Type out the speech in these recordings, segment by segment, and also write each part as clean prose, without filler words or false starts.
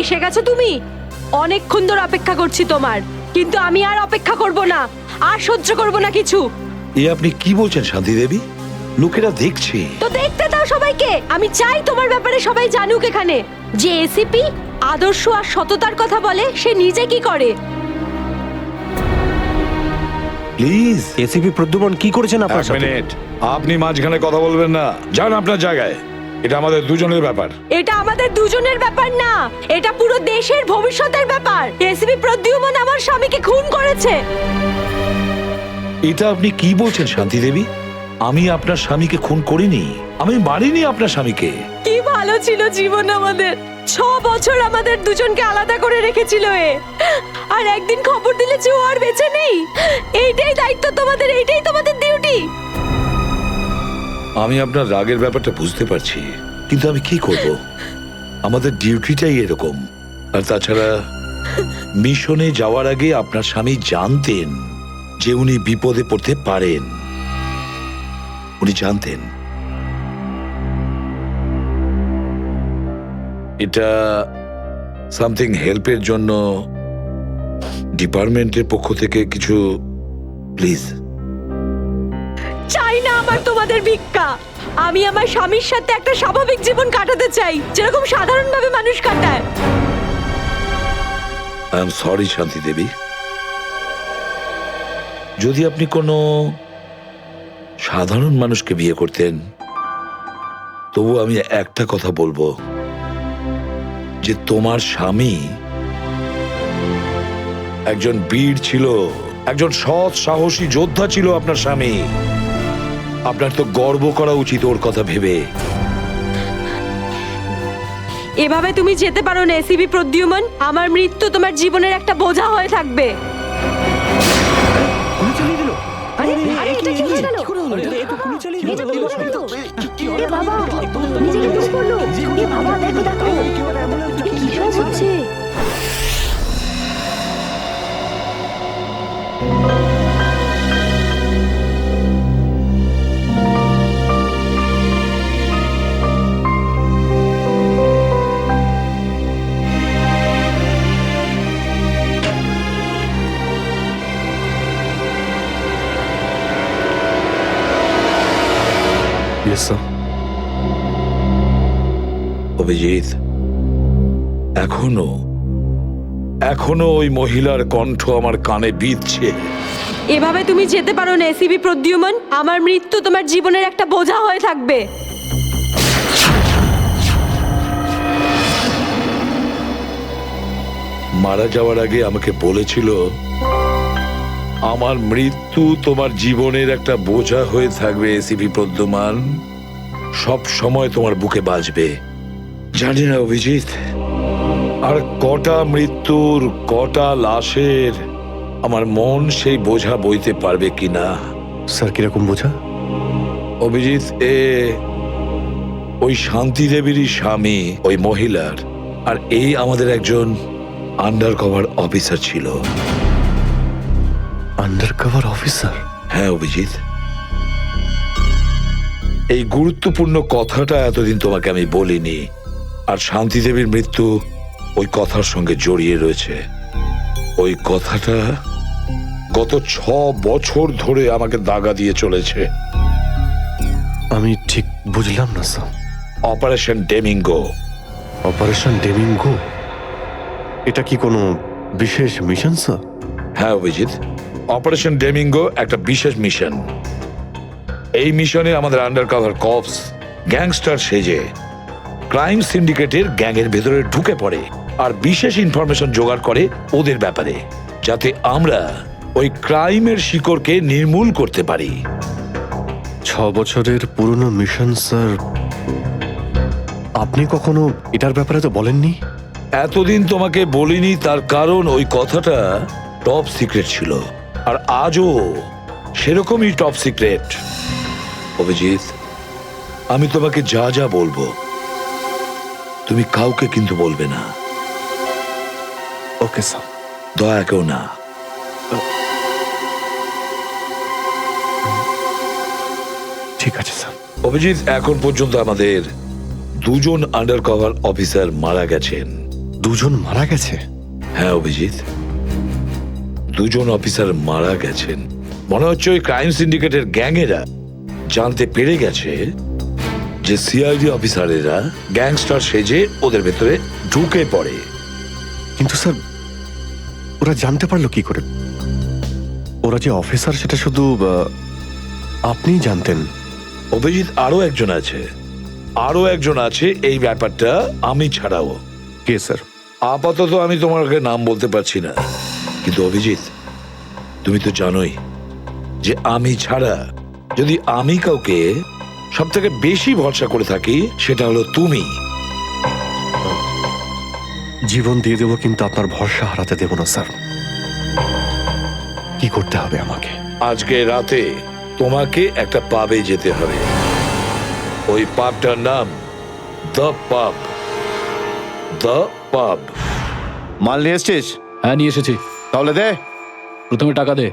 এসে গেছো তুমি? অনেকক্ষণ ধরে অপেক্ষা করছি তোমার, কিন্তু আমি আর অপেক্ষা করব না, আর সহ্য করব না কিছু। এ আপনি কি বলছেন শান্তি দেবী? লোকেরা দেখছে। তো দেখতে দাও সবাইকে। আমি চাই তোমার ব্যাপারে সবাই জানুক এখানে, যে এসিপি আদর্শ আর সততার কথা বলে, সে নিজে কি করে। প্লিজ। এসিপি প্রদ্যুমন কি করেছেন আপনার এক সাথে? মিনিট, আপনি মাঝখানে কথা বলবেন না, যান আপনার জায়গায়। এটা আমাদের দুজনের ব্যাপার। এটা আমাদের দুজনের ব্যাপার না, এটা পুরো দেশের ভবিষ্যতের ব্যাপার। এসিপি প্রদ্যুমন আমার স্বামীকে খুন করেছে। এটা আপনি কি বলছেন শান্তি দেবী? আমি আপনার স্বামীকে খুন করিনি, আমি মারিনি আপনার স্বামীকে। কি ভালো ছিল জীবন আমাদের। 6 বছর আমাদের দুজনকে আলাদা করে রেখেছিল এ, আর একদিন খবর দিলে যে ও আর বেঁচে নেই। এইটাই দায়িত্ব তোমাদের, এইটাই তোমাদের ডিউটি। আমি আপনার রাগের ব্যাপারটা বুঝতে পারছি, কিন্তু আমি কি করব? আমাদের ডিউটিটাই এরকম। আর তাছাড়া মিশনে যাওয়ার আগে আপনার স্বামী জানতেন যে উনি বিপদে পড়তে পারেন। উনি জানতেন। এটা সামথিং হেল্পের জন্য ডিপার্টমেন্টের পক্ষ থেকে কিছু প্লিজ। চাই না আমার তোমাদের ভিক্ষা। আমি আমার স্বামীর সাথে একটা স্বাভাবিক জীবন কাটাতে চাই, যেরকম সাধারণভাবে মানুষ কাটায়। আই এম সরি শান্তি দেবী। যদি আপনি কোনো সাধারণ মানুষকে বিয়ে করতেন, তবু আমি একটা কথা বলবো, যে তোমার স্বামী একজন বীর ছিল, একজন সৎ সাহসী যোদ্ধা ছিল আপনার স্বামী। আপনার তো গর্ব করা উচিত ওর কথা ভেবে। এভাবে তুমি যেতে পারো না এসিপি প্রদ্যুমন। আমার মৃত্যু তোমার জীবনের একটা বোঝা হয়ে থাকবে। গুলি চালিয়ে দিল। আরে এটা কি হয়ে গেল? এ তো গুলি চালিয়ে দিল। এটা তো বললাম তো। এ বাবা, নিজেকে দোষ করলো। এ বাবা, দেখো দেখো, এ কি সব হচ্ছে? Yes, sir. অভিজিৎ, এখনো এখনো ওই মহিলার কণ্ঠ আমার কানে বিঁধছে। এভাবে তুমি যেতে পারো না এসিপি প্রদ্যুমন। আমার মৃত্যু তোমার জীবনের একটা বোঝা হয়ে থাকবে। মারা যাওয়ার আগে আমাকে বলেছিল, আমার মৃত্যু তোমার জীবনের একটা বোঝা হয়ে থাকবে এসিপি প্রদ্যুমান, সব সময় তোমার বুকে বাজবে। জানি না অভিজিৎ, আর কটা মৃত্যুর, কটা লাশের আমার মন সেই বোঝা বইতে পারবে কিনা। স্যার, কিরকম বোঝা? অভিজিৎ, ওই শান্তি দেবীরই স্বামী ওই মহিলার, আর এই আমাদের একজন আন্ডার কভার অফিসার ছিল। Undercover officer? হ্যাঁ অভিজিৎ, এই গুরুত্বপূর্ণ কথাটা এতদিন তোমাকে আমি বলিনি, আর শান্তি দেবীর মৃত্যু ওই কথার সঙ্গে জড়িয়ে রয়েছে। ওই কথাটা গত 6 বছর ধরে আমাকে দাগা দিয়ে চলেছে। আমি ঠিক বুঝলাম না স্যার। অপারেশন ডেমিঙ্গো। অপারেশন ডেমিঙ্গো? এটা কি কোনো বিশেষ মিশন স্যার? হ্যাঁ অভিজিৎ, অপারেশন ডেমিঙ্গো একটা বিশেষ মিশন। এই মিশনে আমাদের আন্ডার কভার কপস গ্যাংস্টার সেজে ক্রাইম সিন্ডিকেটের গ্যাংয়ের ভেতরে ঢুকে পড়ে আর বিশেষ ইনফরমেশন জোগাড় করে ওদের ব্যাপারে, যাতে আমরা ওই ক্রাইমের শিকড়কে নির্মূল করতে পারি। 6 বছরের পুরনো মিশন স্যার। আপনি কখনো এটার ব্যাপারে তো বলেননি। এতদিন তোমাকে বলিনি, তার কারণ ওই কথাটা টপ সিক্রেট ছিল, আর আজও সেরকমই টপ সিক্রেট। অভিজিৎ, আমি তোমাকে যা যা বলবো তুমি কাউকে কিন্তু বলবে না। Okay sir. দয়া কেউ না। ঠিক আছে স্যার। অভিজিৎ, এখন পর্যন্ত আমাদের 2 জন আন্ডার কভার অফিসার মারা গেছেন। দুজন মারা গেছে? হ্যাঁ অভিজিৎ, দুজন অফিসার মারা গেছেন। মনে হচ্ছে ওই ক্রাইম সিন্ডিকেটের গ্যাংয়েরা জানতে পেরে গেছে যে সিআইডি অফিসারেরা গ্যাংস্টার সেজে ওদের ভেতরে ঢুকে পড়ে। কিন্তু স্যার, ওরা জানতে পারলো কি করে? ওরা যে অফিসার সেটা শুধু আপনিই জানতেন। অভিজিৎ, আরো একজন আছে এই ব্যাপারটা আমি ছাড়াও। কে স্যার? আপাতত আমি তোমাকে নাম বলতে পারছি না, কিন্তু অভিজিৎ তুমি তো জানোই যে আমি ছাড়া যদি আমি কাউকে সব থেকে বেশি ভরসা করে থাকি সেটা হলো তুমি। জীবন দিয়ে দেবো, কিন্তু আপনার ভরসা হারাতে দেব না স্যার। কি করতে হবে আমাকে? আজকে রাতে তোমাকে একটা পাবে যেতে হবে। ওই পাবটার নাম দ্য পাব। দ্য পাব। মাল নিয়ে এসছিস? হ্যাঁ নিয়ে এসেছি। তাহলে দে। প্রথমে টাকা দে।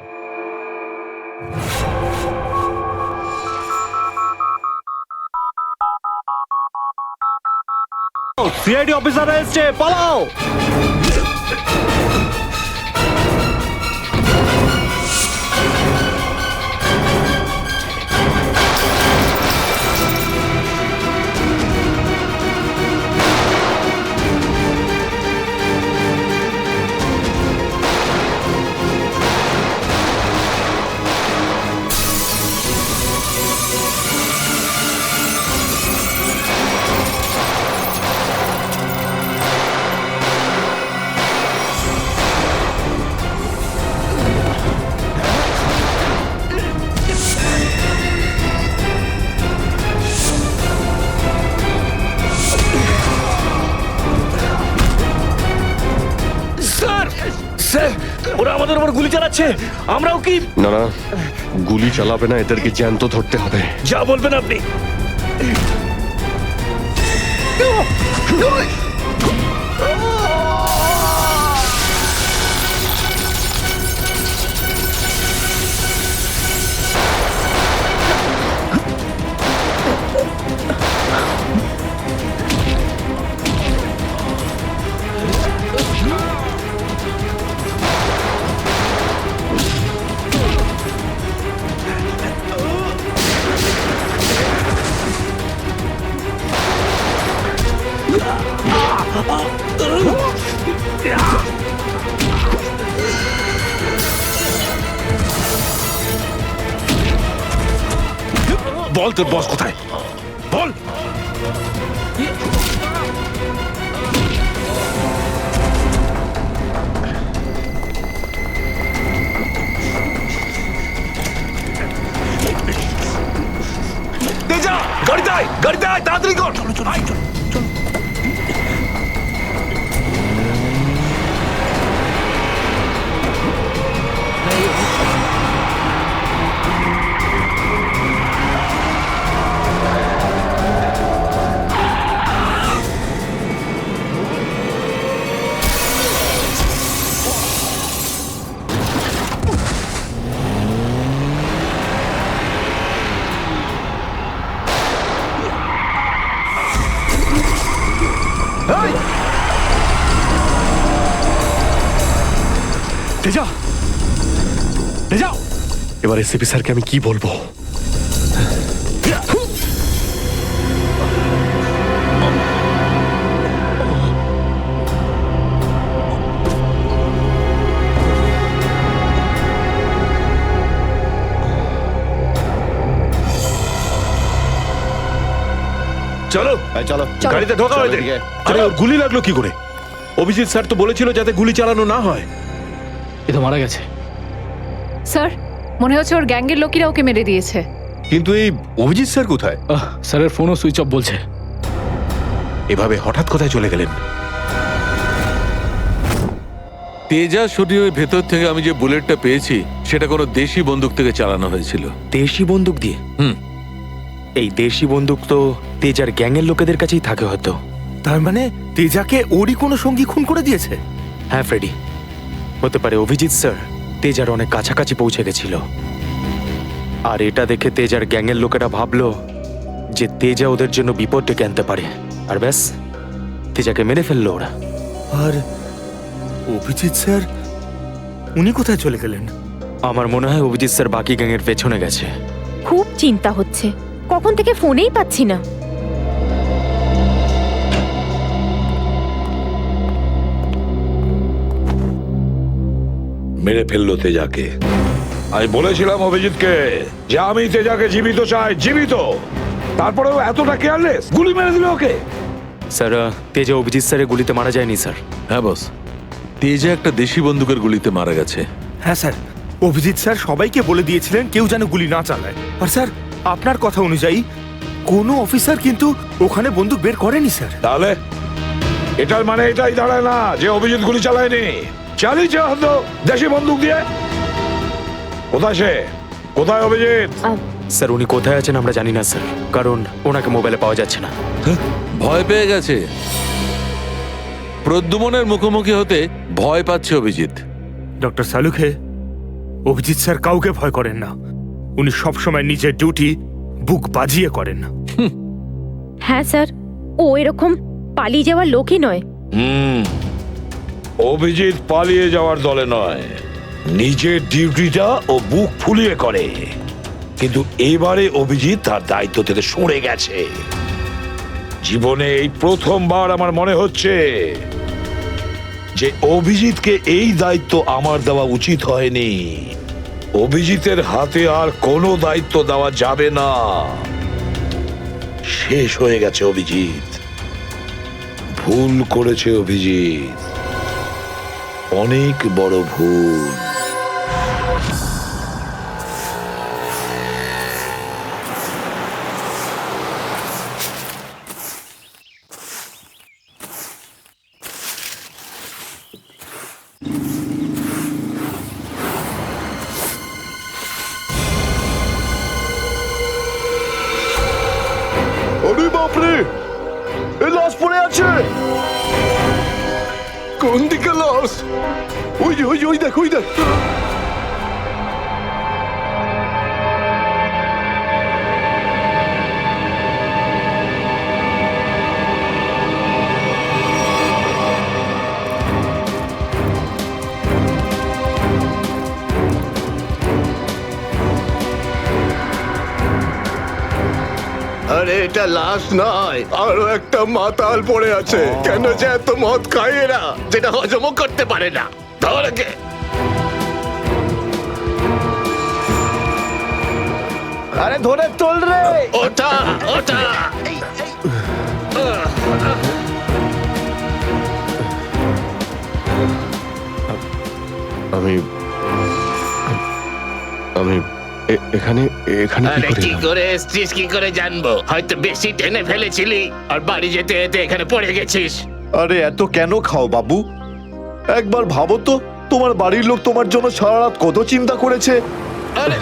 সিআইডি অফিসার এসছে, পালাও। স্যার, ওরা আমাদের উপর গুলি চালাচ্ছে। আমরাও কি? না না, গুলি চালাবে না, এদেরকে জ্যান্ত ধরতে হবে। যা বলবেন আপনি। বল তোর বস কোথায়? বল। গাড়িতে আয়, তাড়াতাড়ি কর। চলো চলো চলো। তেজা, তেজা, এবার এসিপি স্যারকে আমি কি বলবো? চলো চলো, গাড়িতে ঢোকা হয়ে যায়। আরে ওর গুলি লাগলো কি করে? অভিজিৎ স্যার তো বলেছিল যাতে গুলি চালানো না হয়। এ তো মারা গেছে। স্যার, মনে হচ্ছে ওর গ্যাংয়ের লোকেরা ওকে মেরে দিয়েছে। কিন্তু এই অভিজিৎ স্যার কোথায়? স্যারের ফোনও সুইচ অফ বলছে। এভাবে হঠাৎ কোথায় চলে গেলেন? তেজা শরীরের ভেতর থেকে আমি যে বুলেটটা পেয়েছি সেটা কোনো দেশি বন্দুক থেকে চালানো হয়েছিল। দেশি বন্দুক দিয়ে? এই দেশি বন্দুক তো তেজার গ্যাংয়ের লোকেদের কাছেই থাকে হয়তো। তার মানে তেজাকে ওরই কোনো সঙ্গী খুন করে দিয়েছে? হ্যাঁ ফ্রেডি, হতে পারে অভিজিৎ স্যার তেজার অনেক কাছাকাছি পৌঁছে গেছিল, আর এটা দেখে তেজার গ্যাংয়ের লোকেরা ভাবলো যে তেজা ওদের জন্য বিপদ ডেকে আনতে পারে, আর ব্যাস তেজাকে মেরে ফেললো ওরা। আর অভিজিৎ স্যার উনি কোথায় চলে গেলেন? আমার মনে হয় অভিজিৎ স্যার বাকি গ্যাংয়ের পেছনে গেছে। খুব চিন্তা হচ্ছে, কখন থেকে ফোনেই পাচ্ছি না। মেরে ফেললো তেজাকে। আমি বলেছিলাম অভিজিৎকে যে আমি তেজাকে জীবিত চাই, জীবিত। তারপরেও এতটা কেয়ারলেস, গুলি মেরে দিল ওকে। স্যার তেজা অভিজিৎ স্যারের গুলিতে মারা যায়নি স্যার। হ্যাঁ বস, তেজা একটা দেশি বন্দুকের গুলিতে মারা গেছে। হ্যাঁ স্যার, অভিজিৎ স্যার সবাইকে বলে দিয়েছিলেন কেউ যেন গুলি না চালায়। আর স্যার আপনার কথা অনুযায়ী কোনো অফিসার কিন্তু ওখানে বন্দুক বের করেনি স্যার। তাহলে এটার মানে এটাই দাঁড়ায় না যে অভিজিৎ গুলি চালায়নি, চালিয়েছে হয়তো দেশি বন্দুক দিয়ে। কোথায় সে? কোথায় অভিজিৎ? স্যার উনি কোথায় আছেন আমরা জানি না স্যার, কারণ ওনাকে মোবাইলে পাওয়া যাচ্ছে না। ভয় পেয়ে গেছে। প্রদ্যুমনের মুখোমুখি হতে ভয় পাচ্ছে অভিজিৎ। ডক্টর সালুখে, অভিজিৎ স্যার কাউকে ভয় করেন না। উনি সবসময় নিজের ডিউটি বুক বাজিয়ে করেন। হ্যাঁ স্যার, ও এরকম পালিয়ে যাওয়ার লোকই নয়। অভিজিৎ পালিয়ে যাওয়ার দলে নয়, নিজের ডিউটিটা ও বুক ফুলিয়ে করে। কিন্তু এবারে অভিজিৎ তার দায়িত্ব থেকে সরে গেছে। জীবনে এই প্রথমবার আমার মনে হচ্ছে যে অভিজিৎকে এই দায়িত্ব আমার দেওয়া উচিত হয়নি। অভিজিতের হাতে আর কোনো দায়িত্ব দেওয়া যাবে না। শেষ হয়ে গেছে অভিজিৎ। ভুল করেছে অভিজিৎ, অনেক বড় ভুল। আরে বাপরে, এই লাশ পড়ে আছে। কোন দিকে লাশ? ওই যে, ওই দেখ, ওই দেখ। আরে এটা লাশ নয়, আরো একটা মাতাল পড়ে আছে। কেন যে এত মদ খায় এরা, যেটা হজমও করতে পারে না। ধরকে আরে ধরে তোল রে। ওটা ওটা আমি আমি এখানে এখানে কি আরে করে কি এলাম? করে এসছিস কি করে জানবো? হয়তো বেশি টেনে ফেলেছিলি আর বাড়ি যেতে যেতে এখানে পড়ে গেছিস। আরে এত কেন খাও বাবু? একবার ভাবো তো, তোমার বাড়ির লোক তোমার জন্য সারা রাত কত চিন্তা করেছে। আরে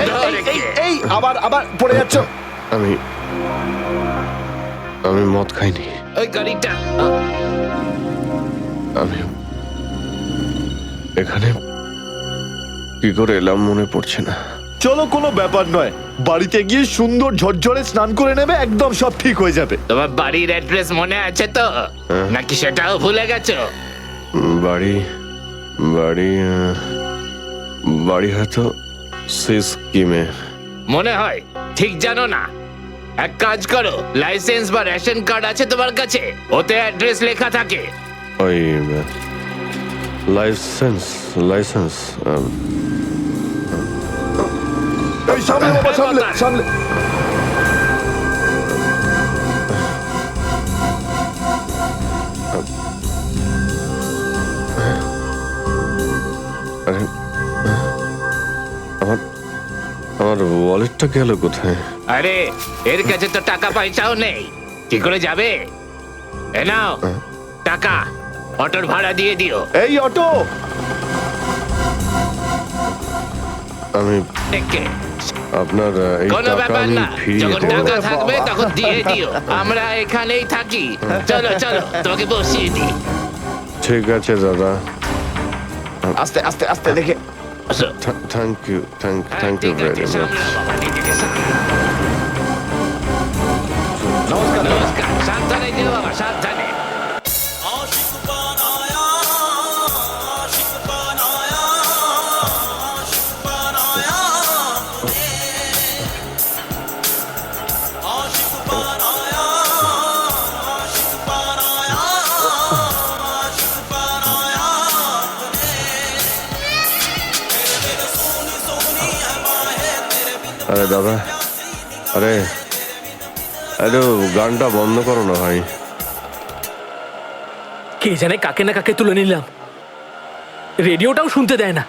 এই আবার আবার পড়ে যাচ্ছ। আমি মদ খাইনি। ওই গাড়িটা আমি এখানে কি করে এলাম মনে পড়ছে না। চলো, কোনো ব্যাপার নয়, বাড়িতে গিয়ে সুন্দর ঝরঝরে স্নান করে নেবে, একদম সব ঠিক হয়ে যাবে। তোমার বাড়ির অ্যাড্রেস মনে আছে তো, নাকি সেটাও ভুলে গেছো? বাড়ি বাড়ি বাড়ি হয়তো সিস্কিমে। মনে হয় ঠিক জানো না। এক কাজ করো, লাইসেন্স বা রেশন কার্ড আছে তোমার কাছে? ওতে অ্যাড্রেস লেখা থাকে। ওই লাইসেন্স এই সামনে বাবা, সামনে সামনে। আরে আমার ওয়ালেটটা গেল কোথায়? আরে এর কাছে তো টাকা পয়সাও নেই, কি করে যাবে? এ নাও টাকা, অটোর ভাড়া দিয়ে দিও। এই অটো, আমি একে আপনার এই কোনো টাকা ব্যাপার আমি না, ফিরিয়ে যখন দেব। টাকা থাকবে তখন দিয়ে দিও। আমরা এখানেই থাকি। চলো চলো, তোমাকে বসিয়ে দিই। ঠিক আছে দাদা, আস্তে আস্তে আস্তে দেখে। আসো। থ্যাংক ইউ হ্যাঁ, ঠিক ভেরি আছে, মাচ। সামলাও বাবা, নিজেকে সামলাও। নমস্কার, সাবধানে যেও বাবা, সাবধানে। আরে দাদা, আরে আরে গানটা বন্ধ করো না ভাই। কে জানে কাকে না কাকে তুলে নিলাম, রেডিওটাও শুনতে দেয় না।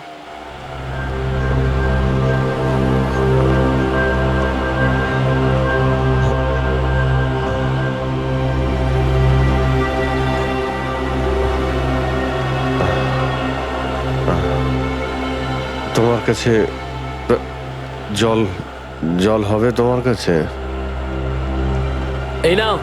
তোমার কাছে জল জল হবে তোমার কাছে? এই নাও।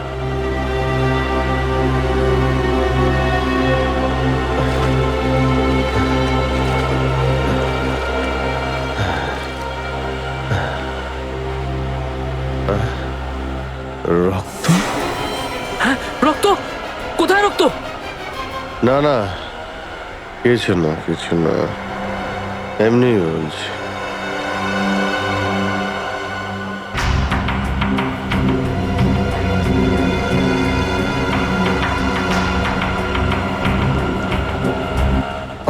রক্ত? হ্যাঁ, রক্ত? কোথায় রক্ত? না না, কিছু না কিছু না, এমনি বলছি।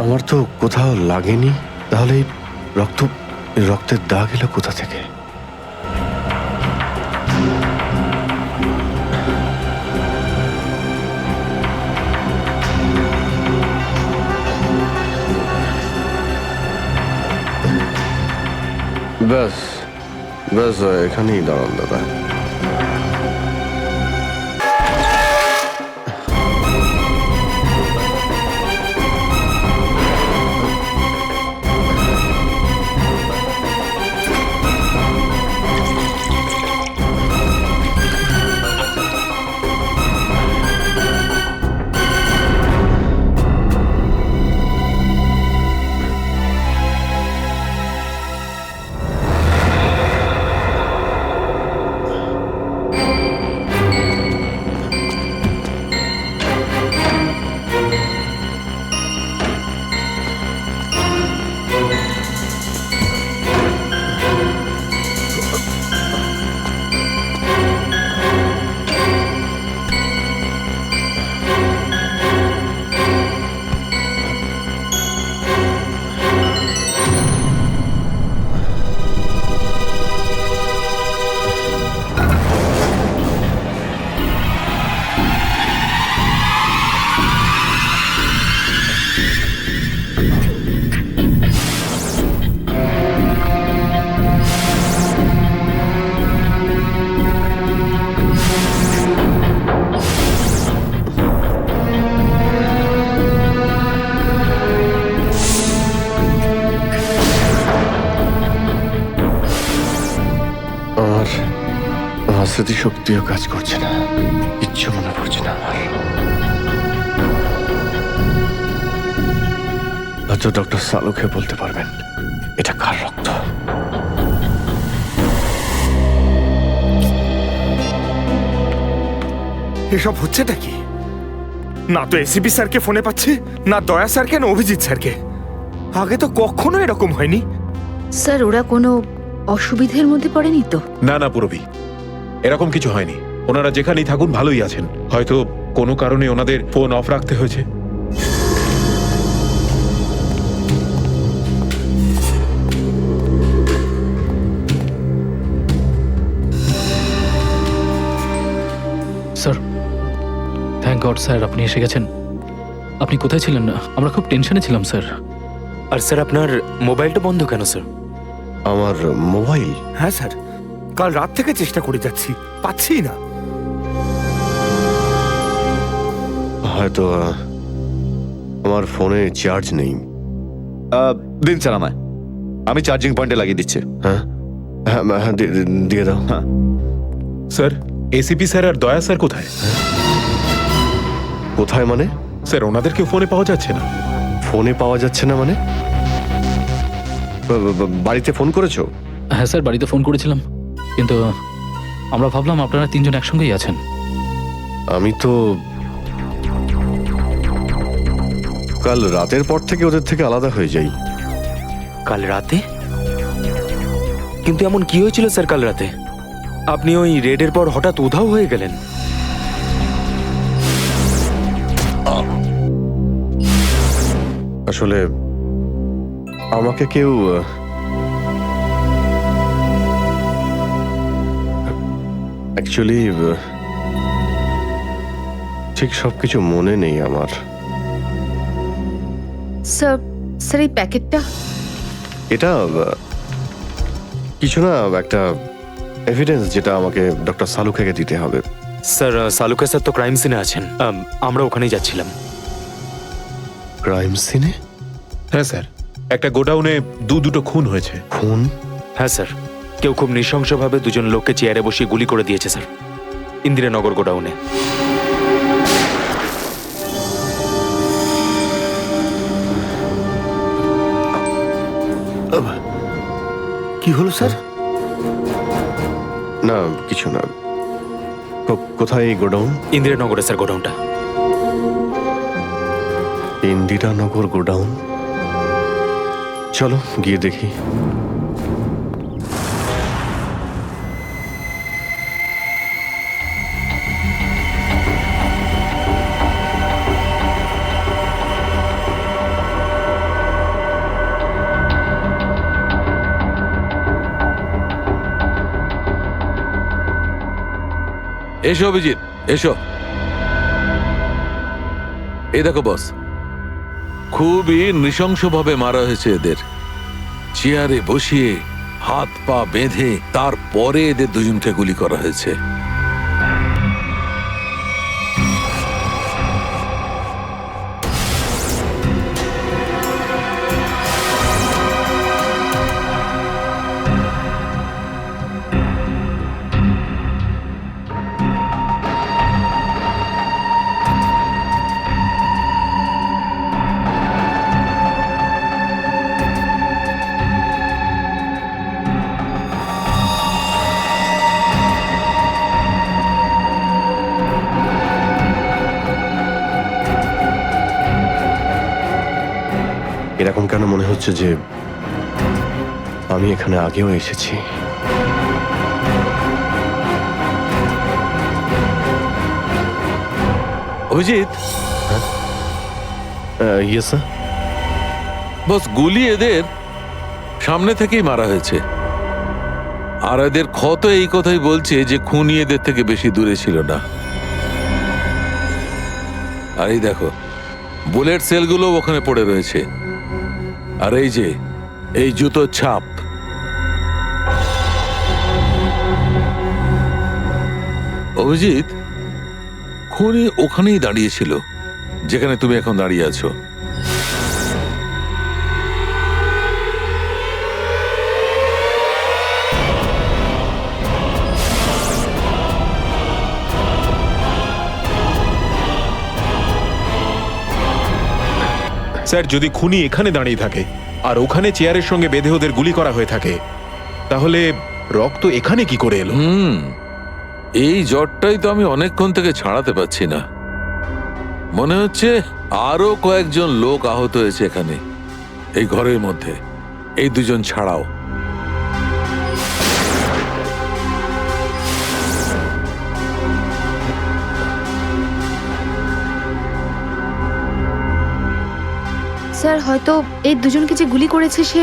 আমার তো কোথাও লাগেনি, তাহলে এই রক্তের দাগ এলো কোথা থেকে? ব্যাস ব্যাস, এখানেই দাঁড়ান দাদা। আমার স্মৃতিশক্তিও কাজ করছে না, কিচ্ছু মনে পড়ছে না আমার। হয়তো ডক্টর সালুকে বলতে পারবেন এটা কার রক্ত। এসব হচ্ছেটা কি? না তো এসিপি স্যারকে ফোনে পাচ্ছি, না দয়া স্যারকে, না অভিজিৎ স্যারকে। আগে তো কখনো এরকম হয়নি। স্যার ওরা কোনো অসুবিধের মধ্যে পড়েনি তো? না না পুরবি, এরকম কিছু হয়নি। ওনারা যেখানেই থাকুন ভালোই আছেন। হয়তো কোনো কারণে ওনাদের ফোন অফ রাখতে হয়েছে। স্যার, থ্যাংক গড স্যার, আপনি এসে গেছেন। আপনি কোথায় ছিলেন? আমরা খুব টেনশনে ছিলাম স্যার। আর স্যার আপনার মোবাইলটা বন্ধ কেন স্যার? আমার মোবাইল? হ্যাঁ স্যার, কাল রাত থেকে চেষ্টা করে যাচ্ছি, পাচ্ছি না। হয়তো আমার ফোনে চার্জ নেই। দিন স্যার আমায়, আমি চার্জিং পয়েন্টে লাগিয়ে দিচ্ছি। হ্যাঁ হ্যাঁ হ্যাঁ, দিয়ে দাও। হ্যাঁ স্যার, এসিপি স্যার আর দয়া স্যার কোথায়? কোথায় মানে? স্যার ওনাদেরকে ফোনে পাওয়া যাচ্ছে না। ফোনে পাওয়া যাচ্ছে না মানে? বাড়িতে ফোন করেছো? হ্যাঁ স্যার, বাড়িতে ফোন করেছিলাম, কিন্তু আমরা ভাবলাম আপনারা তিনজন একসঙ্গেই আছেন। আমি তো কাল রাতের পর থেকে ওদের থেকে আলাদা হয়ে যাই। কাল রাতে? কিন্তু এমন কি হয়েছিল স্যার কাল রাতে? আপনি ওই রেডের পর হঠাৎ উধাও হয়ে গেলেন। আসলে আমাকে কেউ অ্যাকচুয়ালি ঠিক সবকিছু মনে নেই আমার। স্যার স্যার এই প্যাকেটটা এটা কিছু না, একটা এভিডেন্স যেটা আমাকে ডক্টর সালুখাকে দিতে হবে। স্যার সালুকা স্যার তো ক্রাইম সিনে আছেন, আমরা ওখানেই যাচ্ছিলাম। ক্রাইম সিনে? হ্যাঁ স্যার, একটা গোডাউনে দুটো খুন হয়েছে। খুন? হ্যাঁ স্যার, কেউ খুব নৃশংসভাবে দুজন লোককে চেয়ারে বসিয়ে গুলি করে দিয়েছে স্যার, ইন্দিরানগর গোডাউনে। কি হলো স্যার? না কিছু না। কোথায় এই গোডাউন? ইন্দিরানগরে স্যার গোডাউনটা। ইন্দিরানগর গোডাউন? চলো গিয়ে দেখি। এসো অভিজিৎ, এসো। এই দেখো বস, খুবই নৃশংসভাবে মারা হয়েছে এদের। চেয়ারে বসিয়ে হাত পা বেঁধে তারপরে এদের দুজনকে গুলি করা হয়েছে। এরকম কেন মনে হচ্ছে যে আমি এখানে আগেও এসেছি? Abhijit, yes sir. বস, গুলি এদের সামনে থেকেই মারা হয়েছে। আর এদের ক্ষত এই কথাই বলছে যে খুনি এদের থেকে বেশি দূরে ছিল না। আর এই দেখো, বুলেট সেলগুলো ওখানে পড়ে রয়েছে। আর এই যে এই জুতোর ছাপ, অভিজিৎ, খুনি ওখানেই দাঁড়িয়েছিল যেখানে তুমি এখন দাঁড়িয়ে আছো। স্যার, যদি খুনি এখানে দাঁড়িয়ে থাকে আর ওখানে চেয়ারের সঙ্গে বেঁধে ওদের গুলি করা হয়ে থাকে, তাহলে রক্ত এখানে কি করে এলো? এই জ্বরটাই তো আমি অনেকক্ষণ থেকে ছাড়াতে পারছি না। মনে হচ্ছে আরো কয়েকজন লোক আহত হয়েছে এখানে, এই ঘরের মধ্যে, এই দুজন ছাড়াও। স্যার হয়তো এই দুজনকে যে গুলি করেছে সে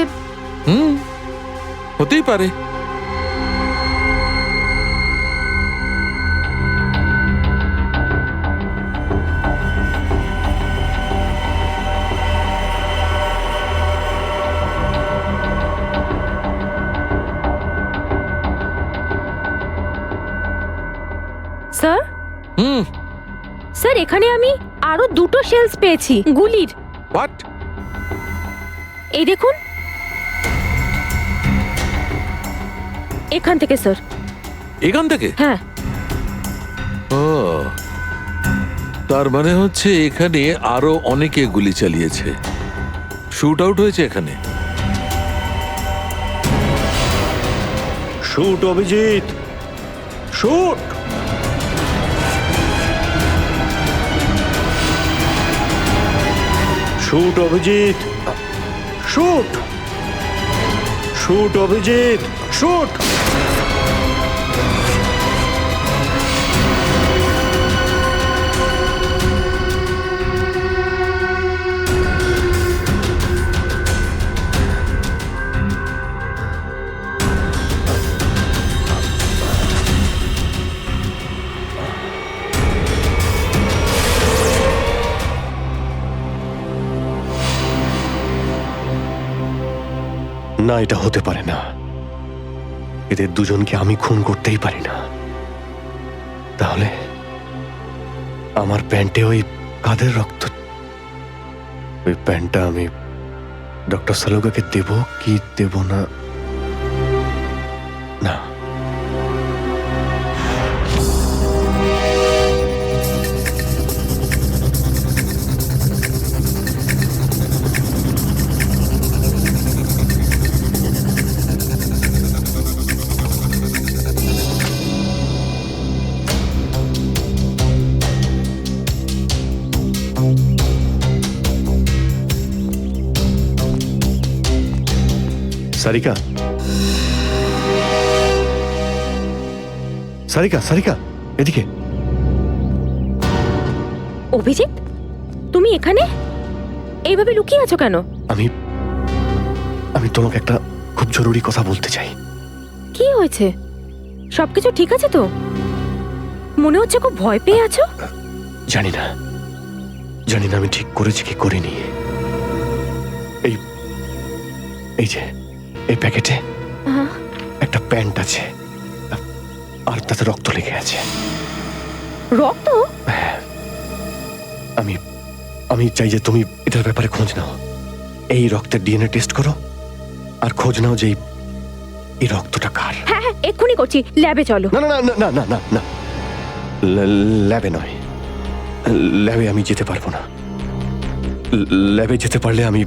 হতেই পারে। স্যার স্যার এখানে আমি আরো দুটো শেলস পেয়েছি গুলির। হোয়াট? এই দেখুন, এখান থেকে স্যার। এখান থেকে? হ্যাঁ। ও, তার মানে হচ্ছে এখানে আরো অনেকে গুলি চালিয়েছে, শুট আউট হয়েছে এখানে। Shoot Abhijit, shoot! Shoot Abhijit, shoot! Shoot Abhijit, shoot! না, এটা হতে পারে না। এদের দুজনকে আমি খুন করতেই পারি না। তাহলে আমার প্যান্টে ওই কাদের রক্ত? ওই প্যান্টটা আমি ডক্টর সালুকাকে দেব কি দেব না? না, সারিকা, সারিকা, সারিকা, এদিকে। অভিজিৎ, তুমি এখানে এইভাবে লুকিয়ে আছো কেন? আমি আমি তোমাকে একটা খুব জরুরি কথা বলতে চাই। কি হয়েছে? সবকিছু ঠিক আছে তো? মনে হচ্ছে খুব ভয় পেয়ে আছো। জানি না, জানি না আমি ঠিক করেছি কি করিনি। এই এই যে এই প্যাকেটে হ্যাঁ। একটা প্যান্ট আছে, আর তাতে রক্ত লেগে আছে। রক্ত? আমি আমি চাই যে তুমি এটার ব্যাপারে খোঁজ নাও। এই রক্তের ডিএনএ টেস্ট করো আর খোঁজ নাও যে এই রক্তটা কার। হ্যাঁ হ্যাঁ, এক্ষুনি করছি। ল্যাবে চলো। না না না না না না না, ল্যাবে নয়। ল্যাবে আমি যেতে পারবো না। ল্যাবে যেতে পারলে আমি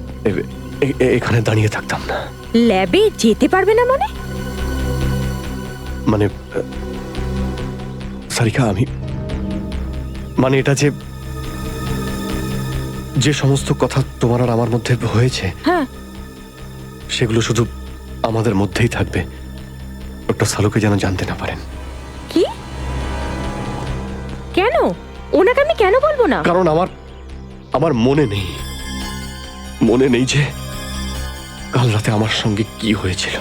এখানে দাঁড়িয়ে থাকতাম না। ল্যাবে যেতে পারবে না মানে? মানে সারিকা, আমি মানে এটা যে যে সমস্ত কথা তোমার আর আমার মধ্যে হয়েছে, হ্যাঁ, সেগুলো শুধু আমাদের মধ্যেই থাকবে। ডক্টর সালুকে যেন জানতে না পারেন। কি? কেন? ওনাকে আমি কেন বলবো না? কারণ আমার মনে নেই যে কাল রাতে আমার সঙ্গে কি হয়েছিল।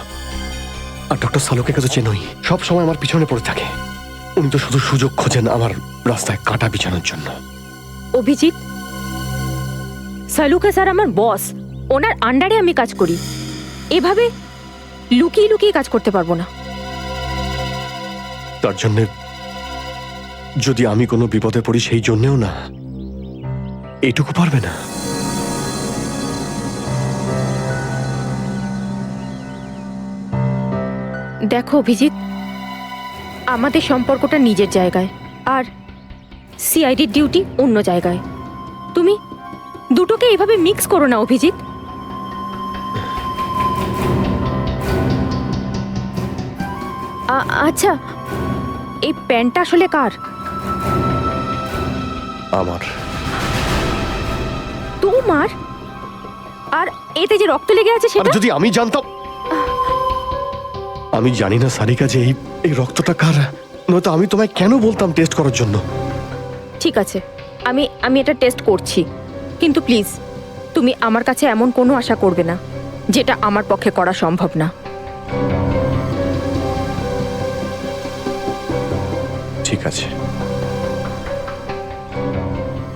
আর ডক্টর সালুকে কাছে চেনই, সব সময় আমার পিছনে পড়ে থাকে। উনি তো শুধু সুযোগ খোঁজেন আমার রাস্তায় কাঁটা বিছানোর জন্য। অভিজিৎ, সালুকা স্যার আমার বস। ওনার আন্ডারে আমি কাজ করি। এভাবে লুকিয়ে লুকিয়ে কাজ করতে পারবো না। তার জন্য যদি আমি কোনো বিপদে পড়ি, সেই জন্যেও না। এইটুকু পারবে না? দেখো অভিজিৎ, আমাদের সম্পর্কটা নিজের জায়গায়, আর সিআইডির ডিউটি অন্য জায়গায়। তুমি দুটোকে এভাবে মিক্স করো না অভিজিৎ। আচ্ছা, এই প্যান্টটা আসলে কার? আমার। তোমার? আর এতে যে রক্ত লেগে আছে সেটা? যদি আমি জানতাম। আমি জানি না সারিকা যে এই রক্তটা কার, নয়তো আমি তোমায় কেন বলতাম টেস্ট করার জন্য। ঠিক আছে, আমি এটা টেস্ট করছি, কিন্তু প্লিজ তুমি আমার কাছে এমন কোনো আশা করবে না যেটা আমার পক্ষে করা সম্ভব না। ঠিক আছে,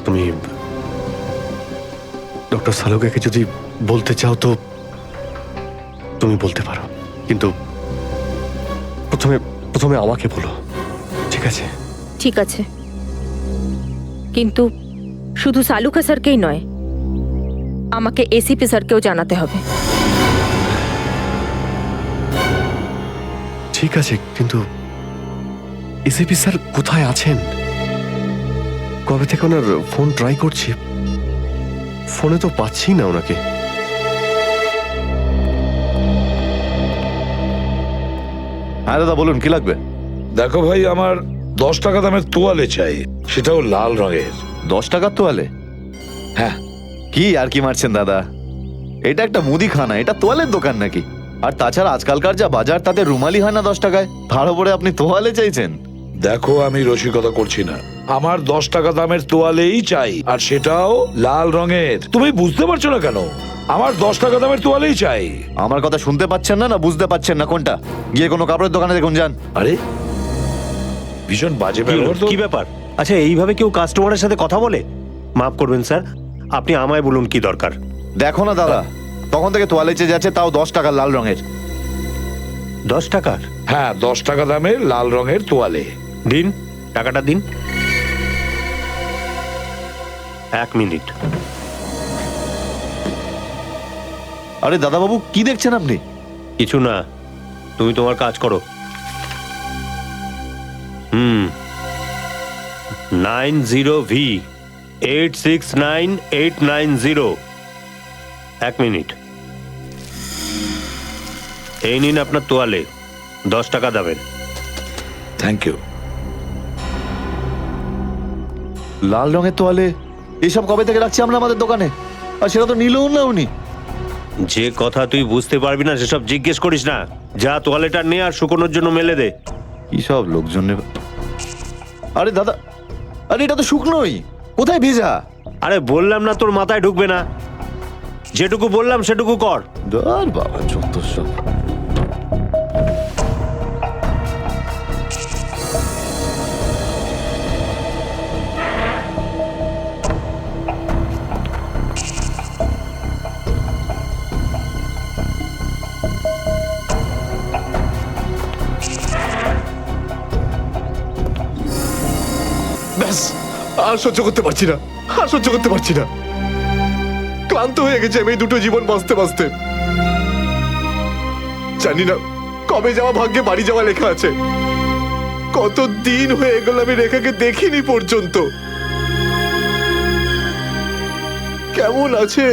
তুমি ডক্টর সালুকাকে যদি বলতে চাও তো তুমি বলতে পারো, কিন্তু প্রথমে আমাকে বলো, ঠিক আছে? ঠিক আছে, কিন্তু শুধু সালুকা স্যারকেই নয়, আমাকে এসিপি স্যারকেও জানাতে হবে। ঠিক আছে, কিন্তু এসিপি স্যার কোথায় আছেন? কবে থেকে ওনার ফোন ট্রাই করছি, ফোনে তো পাচ্ছি না ওনাকে। হ্যাঁ দাদা, বলুন কি লাগবে? দেখো ভাই, আমার 10 টাকা দামের তোয়ালে চাই, সেটাও লাল রঙের। 10 টাকার তোয়ালে? হ্যাঁ। কি আর কি মারছেন দাদা? এটা একটা মুদিখানা, এটা তোয়ালের দোকান নাকি? আর তাছাড়া আজকালকার যা বাজার, তাতে রুমালি হয় না 10 টাকায়, তার উপরে আপনি তোয়ালে চাইছেন? দেখো, আমি রসিকতা করছি না, আমার 10 টাকা দামের তোয়ালেই চাই, আর সেটাও লাল রঙের। তুমি বুঝতে পারছো না কেন? আমার 10 টাকা দামের তোয়ালেই চাই। আমার কথা শুনতে পাচ্ছেন না, না বুঝতে পাচ্ছেন না? কোনটা? গিয়ে কোনো কাপড়ের দোকানে দেখুন যান। আরে, ভীষণ বাজে ব্যবহার তো। কি ব্যাপার? আচ্ছা, এইভাবে কেউ কাস্টমারের সাথে কথা বলে? মাফ করবেন স্যার, আপনি আমায় বলুন কি দরকার। দেখো না দাদা, তখন থেকে তোয়ালে চেয়ে যাচ্ছে, তাও 10 টাকা লাল রঙের। 10 টাকার? হ্যাঁ, 10 টাকা দামের লাল রঙের তোয়ালে। দিন, টাকাটা দিন। 1 মিনিট। আরে দাদাবাবু, কি দেখছেন আপনি? কিছু না, তুমি তোমার কাজ করো। 90V 869890। 1 মিনিট। এই নিন আপনার তোয়ালে, 10 টাকা দেবেন। Thank you. লাল রঙের তোয়ালে এসব কবে থেকে রাখছি আমরা আমাদের দোকানে, আর সেটা তো নিলও না উনি। যে কথা তুই বুঝতে পারবি না সেসব জিজ্ঞেস করিস না। যা তোয়ালেটা নে আর শুকোনোর জন্য মেলে দে। কি সব লোকজন নেবে। আরে দাদা, আরে এটা তো শুকনোই, কোথায় ভেজা? আরে বললাম না তোর মাথায় ঢুকবে না, যেটুকু বললাম সেটুকু কর। ধর বাবা, যত সব। ব্যাস, আর সহ্য করতে পারছি না, আর সহ্য করতে পারছি না। ক্লান্ত হয়ে গেছে আমি এই দুটো জীবন বাঁচতে বাঁচতে। জানি না কবে যাওয়া ভাগ্যে বাড়ি যাওয়া লেখা আছে। কত দিন হয়ে গেল আমি রেখাকে দেখিনি পর্যন্ত। কেমন আছে?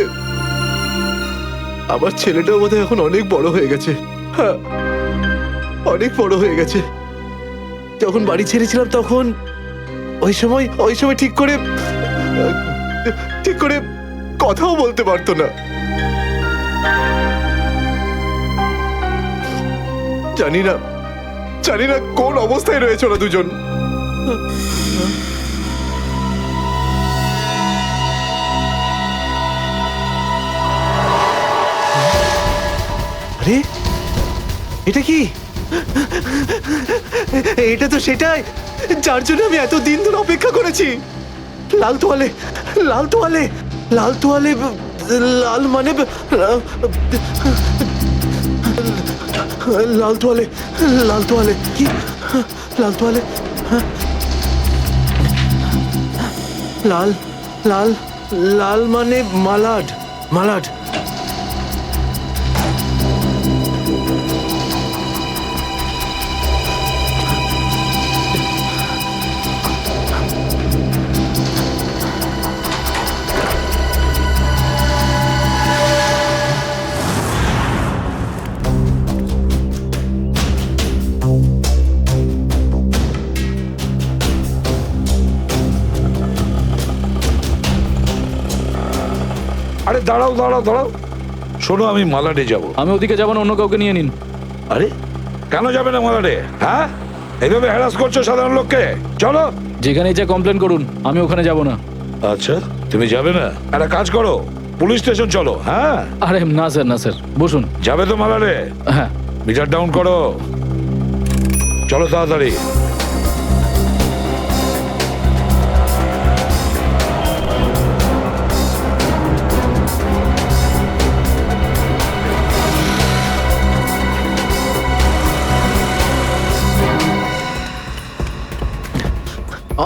আমার ছেলেটাও বোধহয় এখন অনেক বড় হয়ে গেছে। হ্যাঁ, অনেক বড় হয়ে গেছে। যখন বাড়ি ছেড়েছিলাম তখন ওই সময় ঠিক করে কথাও বলতে পারতো না। জানি না কোন অবস্থায় রয়েছে ওরা দুজন। আরে এটা কি? এটা তো সেটাই যার জন্য আমি এত দিন ধরে অপেক্ষা করেছি। লাল তোয়ালে, লাল তোয়ালে, লাল তোয়ালে, লাল মানে লাল তোয়ালে, লাল তোয়ালে কি? লাল তোয়ালে, লাল লাল লাল মানে মালাড, মালাড। আরে দাঁড়াও দাঁড়াও দাঁড়াও, শোনো, আমি মালাডে যাব। আমি ওদিকে যাবো না, অন্য কাউকে নিয়ে নিন। আরে কেন যাবে না মালাডে? হ্যাঁ, এইভাবে হ্যারাস করছো সাধারণ লোককে। চলো, যেখানে যা কমপ্লেন করুন, আমি ওখানে যাব না। আচ্ছা, তুমি যাবে না? একটা কাজ করো, পুলিশ স্টেশন চলো। হ্যাঁ, আরে না স্যার, না স্যার, বসুন। যাবে তো মালাডে? হ্যাঁ। মিটার ডাউন করো, চলো তাড়াতাড়ি।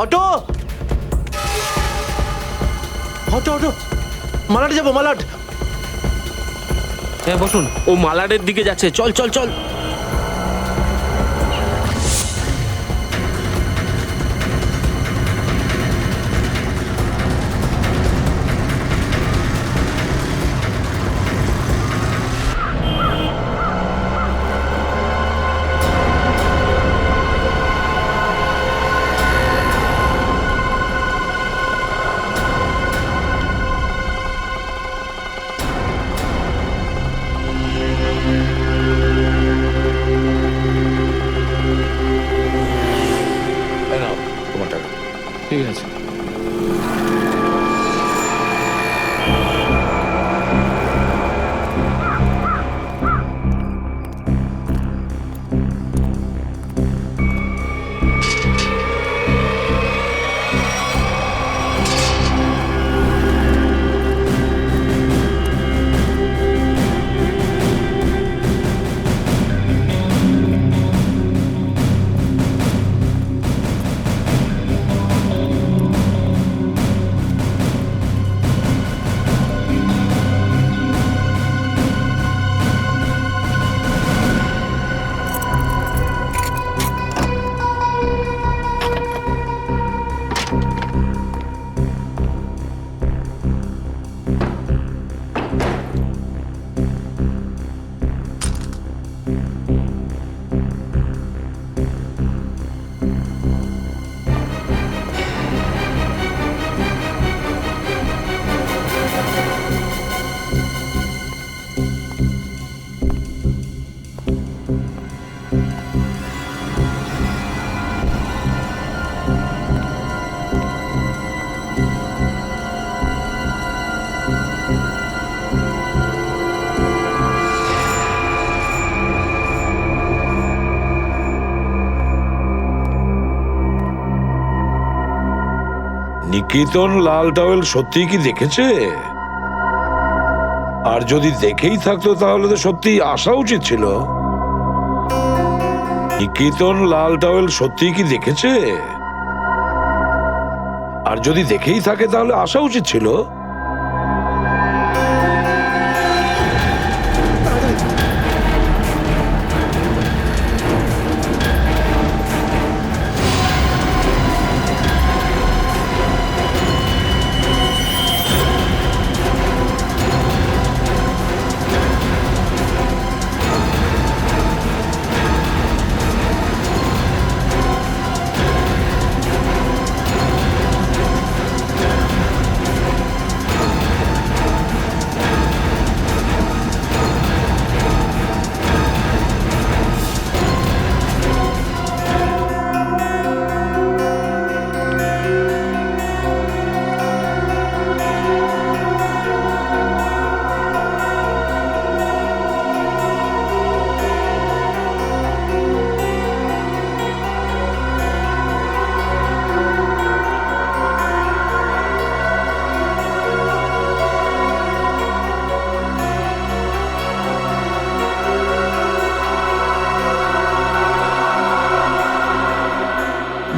অটো, অটো, অটো, মালাড যাবো, মালাড। হ্যাঁ বসুন। ও মালাডের দিকে যাচ্ছে, চল চল চল। নিকেতন লাল টাওয়েল সত্যিই কি দেখেছে? আর যদি দেখেই থাকতো তাহলে তো সত্যিই আসা উচিত ছিল। নিকেতন লাল টাওয়েল সত্যিই কি দেখেছে? আর যদি দেখেই থাকে তাহলে আসা উচিত ছিল।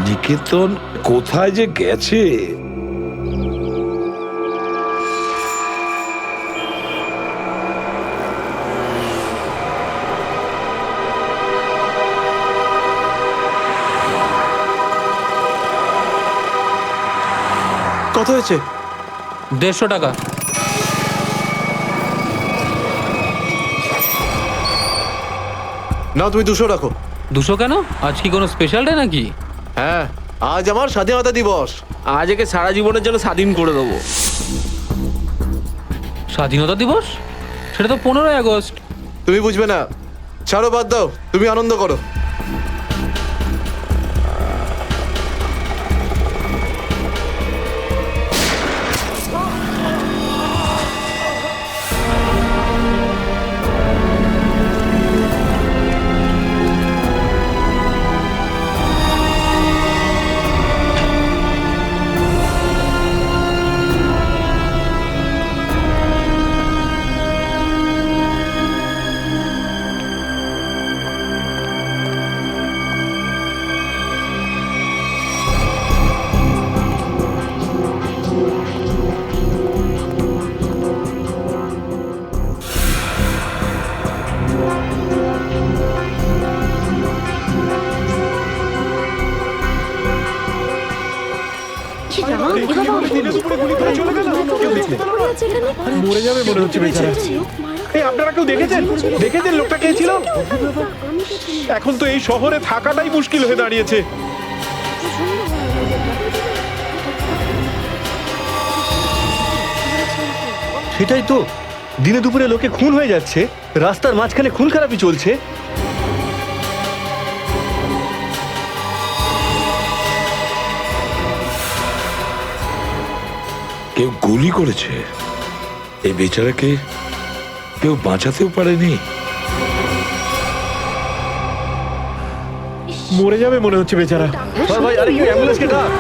নিকেতন কোথায় যে গেছে? কত হয়েছে? 150 টাকা। নাও তুমি 200 রাখো। 200 কেন? আজ কি কোনো স্পেশাল ডে নাকি? হ্যাঁ, আজ আমার স্বাধীনতা দিবস। আজ একে সারা জীবনের জন্য স্বাধীন করে দেবো। স্বাধীনতা দিবস? সেটা তো 15ই আগস্ট। তুমি বুঝবে না, ছাড়ো, বাদ দাও, তুমি আনন্দ করো। মরে যাবে মনে হচ্ছে বেচারা। এই আপনারা কেউ দেখেছেন? দেখেছেন লোকটা কে ছিল? এখন তো এই শহরে থাকাটাই মুশকিল হয়ে দাঁড়িয়েছে। সেটাই তো, দিনে দুপুরে লোকে খুন হয়ে যাচ্ছে, রাস্তার মাঝখানে খুন খারাপি চলছে। কেউ গুলি করেছে। এই বেচারাকে কেউ বাঁচাতেও পারেনি। মরে যাবে মনে হচ্ছে বেচারা। ভাই, আরে কেউ অ্যাম্বুলেন্সকে ডাক।